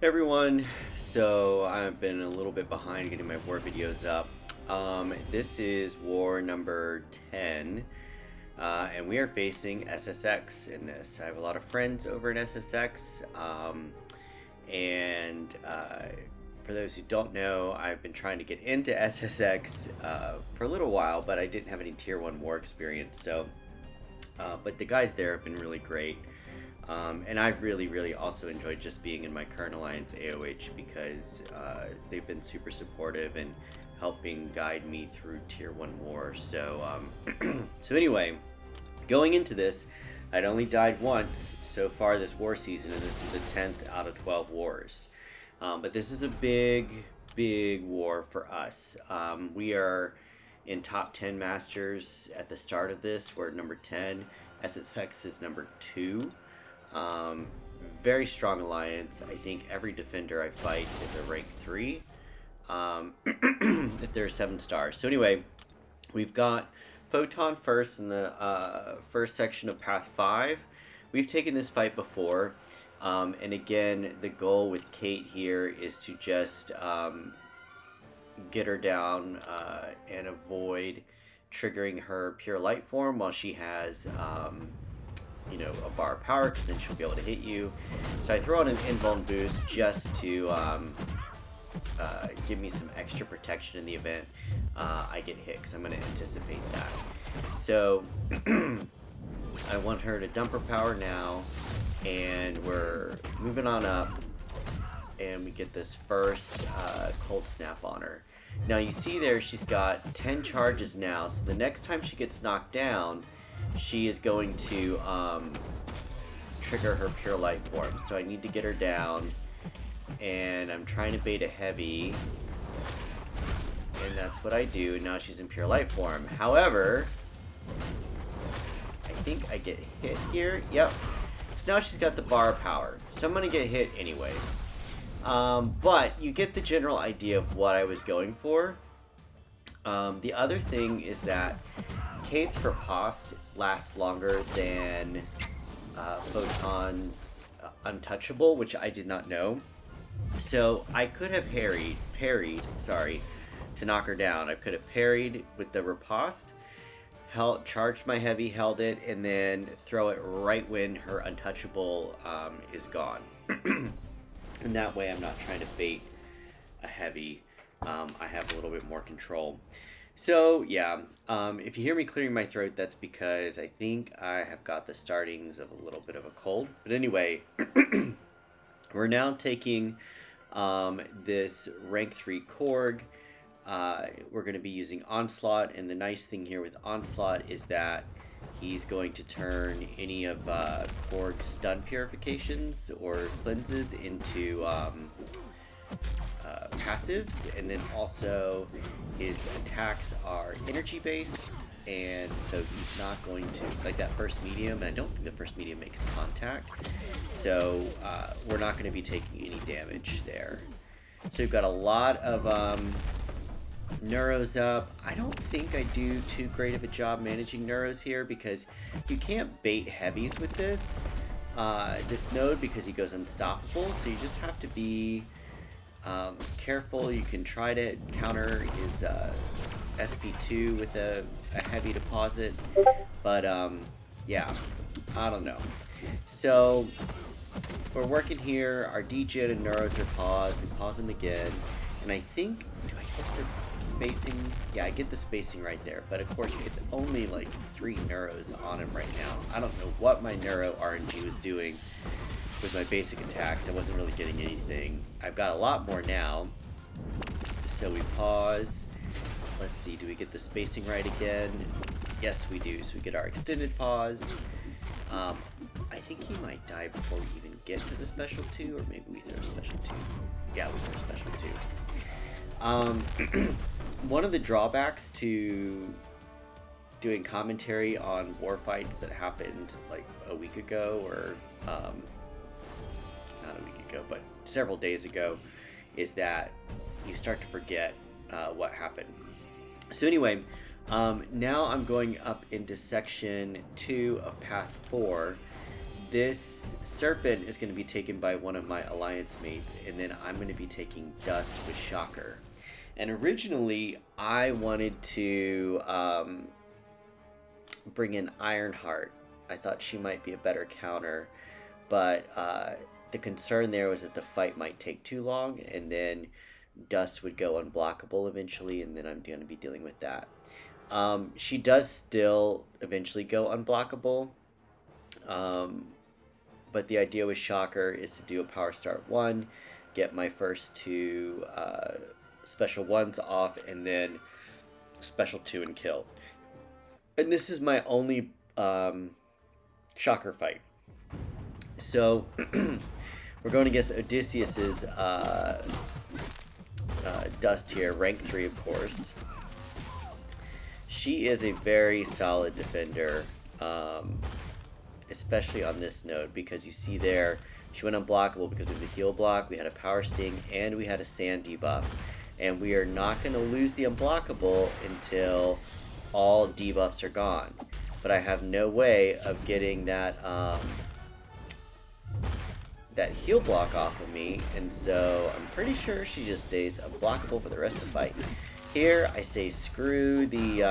Hey everyone, so I've been a little bit behind getting my war videos up. This is war number 10, and we are facing SSX in this. I have a lot of friends over in SSX, and for those who don't know, I've been trying to get into SSX for a little while, but I didn't have any tier 1 war experience, but the guys there have been really great. And I've really also enjoyed just being in my current alliance AOH because they've been super supportive and helping guide me through tier 1 war. So anyway, going into this, I'd only died once so far this war season, and this is the 10th out of 12 wars. But this is a big war for us. We are in top 10 masters at the start of this. We're at number 10. SSX is number 2. Very strong alliance. I think every defender I fight is a rank 3 if they're 7 stars. So anyway, we've got Photon first in the first section of Path 5. We've taken this fight before, and again, the goal with Kate here is to just get her down and avoid triggering her pure light form while she has a bar of power, because then she'll be able to hit you. So I throw out an invuln boost just to give me some extra protection in the event I get hit, because I'm going to anticipate that. So I want her to dump her power now, and we're moving on up, and we get this first cold snap on her. Now you see there she's got 10 charges now, so the next time she gets knocked down, she is going to trigger her pure light form. So I need to get her down, and I'm trying to bait a heavy, and that's what I do. Now she's in pure light form. However, I think I get hit here. Yep. So now she's got the bar of power, so I'm gonna get hit anyway. But you get the general idea of what I was going for. The other thing is that Kate's Riposte lasts longer than Photon's Untouchable, which I did not know. So I could have parried, to knock her down. I could have parried with the Riposte, charged my heavy, held it, and then throw it right when her Untouchable is gone. And that way I'm not trying to bait a heavy. I have a little bit more control. So yeah, if you hear me clearing my throat, that's because I think I have got the startings of a little bit of a cold. But anyway, we're now taking this rank 3 Korg. We're going to be using Onslaught, and the nice thing here with Onslaught is that he's going to turn any of Korg's stun purifications or cleanses into passives, and then also his attacks are energy based, and so he's not going to, like that first medium, and I don't think the first medium makes contact, so we're not going to be taking any damage there. So we've got a lot of Neuros up. I don't think I do too great of a job managing Neuros here, because you can't bait heavies with this node, because he goes unstoppable, so you just have to be careful. You can try to counter his SP2 with a heavy deposit, but yeah, I don't know. So we're working here. Our Degen and Neuros are paused. We pause them again, and I think, do I get the spacing? Yeah, I get the spacing right there, but of course it's only like 3 Neuros on him right now. I don't know what my Neuro RNG was doing with my basic attacks. I wasn't really getting anything. I've got a lot more now. So we pause. Let's see, do we get the spacing right again? Yes, we do. So we get our extended pause. I think he might die before we even get to the special 2, or maybe we throw special 2. Yeah, we throw special 2. One of the drawbacks to doing commentary on war fights that happened like a week ago, or not a week ago, but several days ago, is that you start to forget what happened. So anyway, now I'm going up into section 2 of Path 4, this Serpent is going to be taken by one of my alliance mates, and then I'm going to be taking Dust with Shocker. And originally, I wanted to bring in Ironheart. I thought she might be a better counter, but the concern there was that the fight might take too long, and then Dust would go unblockable eventually, and then I'm going to be dealing with that. She does still eventually go unblockable, but the idea with Shocker is to do a Power Start 1, get my first 2 Special 1s off, and then Special 2 and kill. And this is my only Shocker fight. So we're going against Odysseus's Dust here, rank 3 of course. She is a very solid defender, especially on this node, because you see there, she went unblockable because of the heal block, we had a Power Sting, and we had a Sand debuff. And we are not going to lose the unblockable until all debuffs are gone. But I have no way of getting that that heal block off of me, and so I'm pretty sure she just stays unblockable for the rest of the fight. Here, I say screw the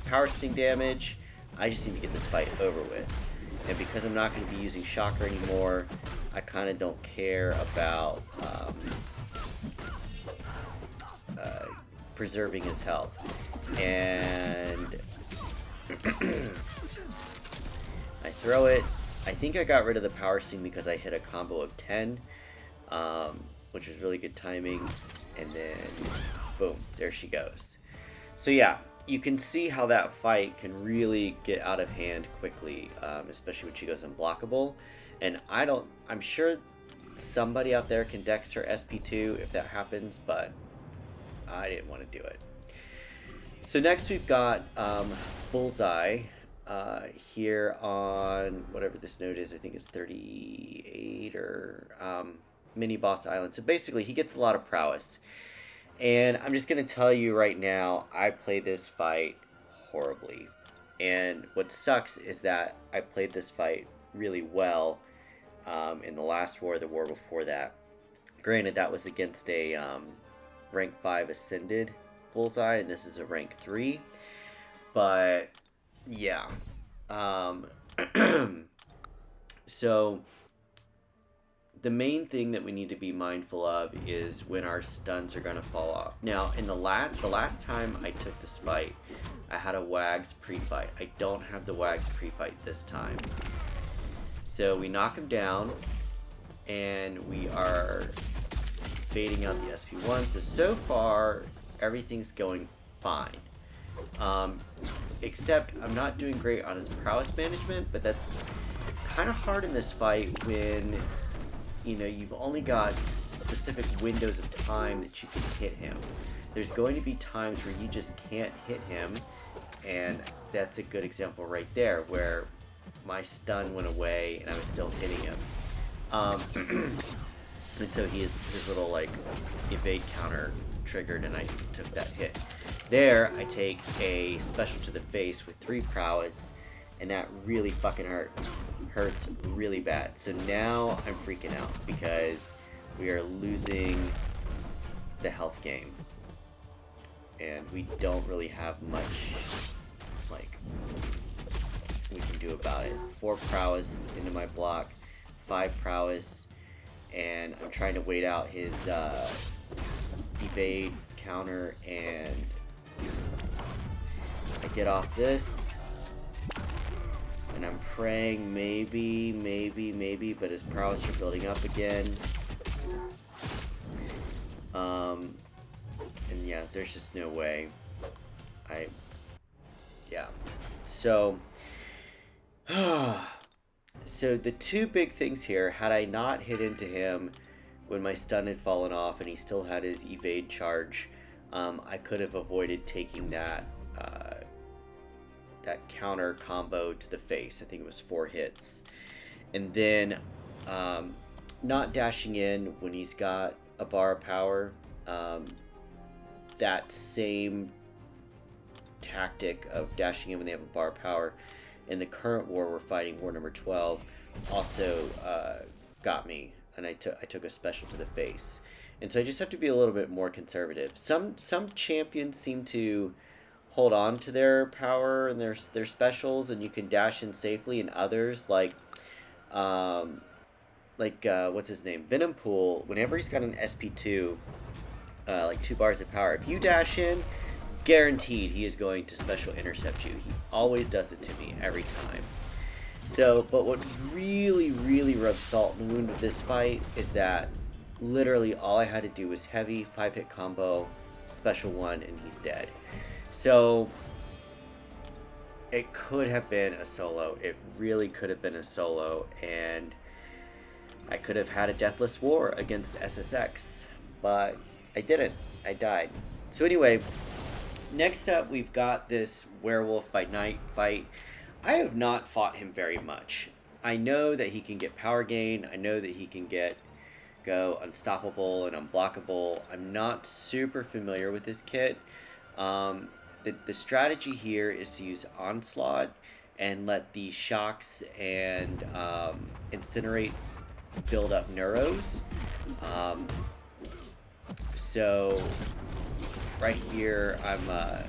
Power Sting damage, I just need to get this fight over with. And because I'm not going to be using Shocker anymore, I kind of don't care about preserving his health. And I throw it. I think I got rid of the Power Sting because I hit a combo of 10, which was really good timing, and then boom, there she goes. So yeah, you can see how that fight can really get out of hand quickly, especially when she goes unblockable. And I'm sure somebody out there can dex her SP2 if that happens, but I didn't want to do it. So next we've got Bullseye here on whatever this node is. I think it's 38 or Mini Boss Island. So basically he gets a lot of prowess. And I'm just going to tell you right now, I play this fight horribly. And what sucks is that I played this fight really well in the last war, the war before that. Granted, that was against a rank 5 Ascended Bullseye, and this is a rank 3. But, yeah. So the main thing that we need to be mindful of is when our stuns are going to fall off. Now, in the last time I took this fight, I had a Wags pre-fight. I don't have the Wags pre-fight this time. So we knock him down, and we are baiting out the SP1. So far, everything's going fine. Except I'm not doing great on his prowess management, but that's kind of hard in this fight when, you know, you've only got specific windows of time that you can hit him. There's going to be times where you just can't hit him, and that's a good example right there, where my stun went away and I was still hitting him. And so his little, like, evade counter triggered, and I took that hit. There, I take a special to the face with 3 prowess, and that really fucking hurts really bad. So now I'm freaking out because we are losing the health game, and we don't really have much like we can do about it. 4 prowess into my block, 5 prowess, and I'm trying to wait out his evade counter, and I get off this, and I'm praying maybe, but his prowess are building up again. And yeah, there's just no way. So, so the 2 big things here, had I not hit into him when my stun had fallen off and he still had his evade charge, I could have avoided taking that counter combo to the face. I think it was 4 hits. And then not dashing in when he's got a bar of power. That same tactic of dashing in when they have a bar of power. In the current war we're fighting, war number 12, also got me, and I took a special to the face, and so I just have to be a little bit more conservative. Some champions seem to hold on to their power and their specials, and you can dash in safely, and others um, what's his name, Venompool. Whenever he's got an SP2, like 2 bars of power, if you dash in, guaranteed he is going to special intercept you. He always does it to me every time. So, but what really, really rubs salt in the wound with this fight is that literally all I had to do was heavy, 5-hit combo, special 1, and he's dead. So, it could have been a solo. It really could have been a solo, and I could have had a deathless war against SSX, but I didn't. I died. So anyway, next up we've got this Werewolf by Night fight. I have not fought him very much. I know that he can get power gain. I know that he can go unstoppable and unblockable. I'm not super familiar with this kit. The strategy here is to use Onslaught and let the shocks and incinerates build up neuros. So right here I'm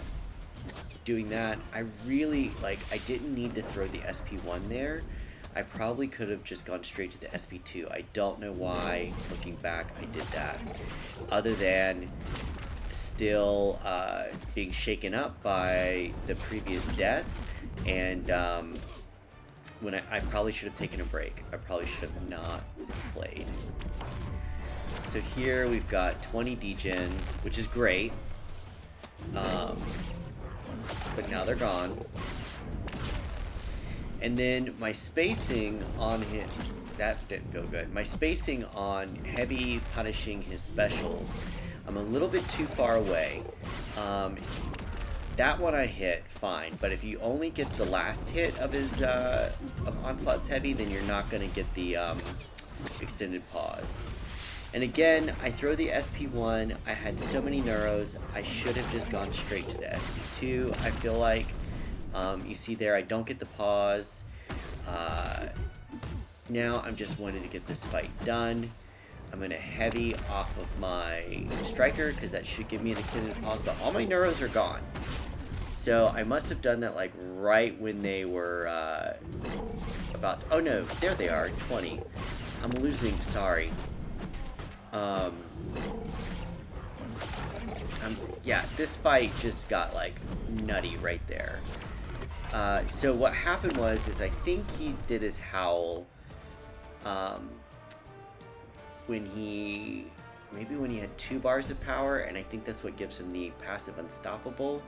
doing that. I really I didn't need to throw the SP1 there. I probably could have just gone straight to the SP2. I don't know why, looking back, I did that, other than still being shaken up by the previous death, and when I probably should have taken a break. I probably should have not played. So here we've got 20 degens, which is great, but now they're gone. And then my spacing on him, that didn't feel good. My spacing on heavy punishing his specials, I'm a little bit too far away. That one I hit fine, but if you only get the last hit of his of Onslaught's heavy, then you're not going to get the extended pause. And again, I throw the SP1. I had so many neuros. I should have just gone straight to the SP2. I feel like you see there, I don't get the pause. Now I'm just wanting to get this fight done. I'm going to heavy off of my striker because that should give me an extended pause, but all my neuros are gone. So I must have done that right when they were about, oh no, there they are, 20. I'm losing, sorry. Yeah, this fight just got nutty right there. So what happened was I think he did his howl when he had 2 bars of power, and I think that's what gives him the passive unstoppable.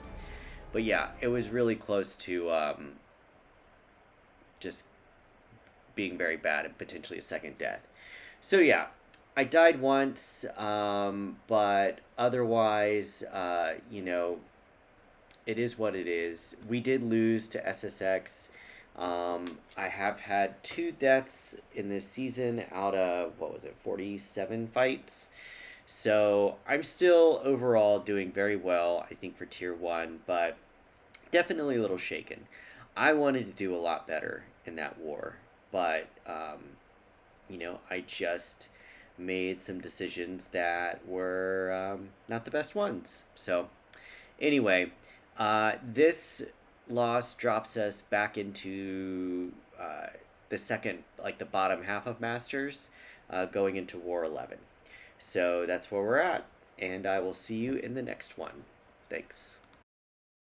But yeah, it was really close to just being very bad and potentially a second death. So yeah, I died once, but otherwise, it is what it is. We did lose to SSX. I have had 2 deaths in this season out of, 47 fights. So I'm still overall doing very well, I think, for tier 1, but definitely a little shaken. I wanted to do a lot better in that war, but, I just made some decisions that were not the best ones. So anyway, this loss drops us back into the second, the bottom half of Masters, going into War 11. So that's where we're at, and I will see you in the next one. Thanks.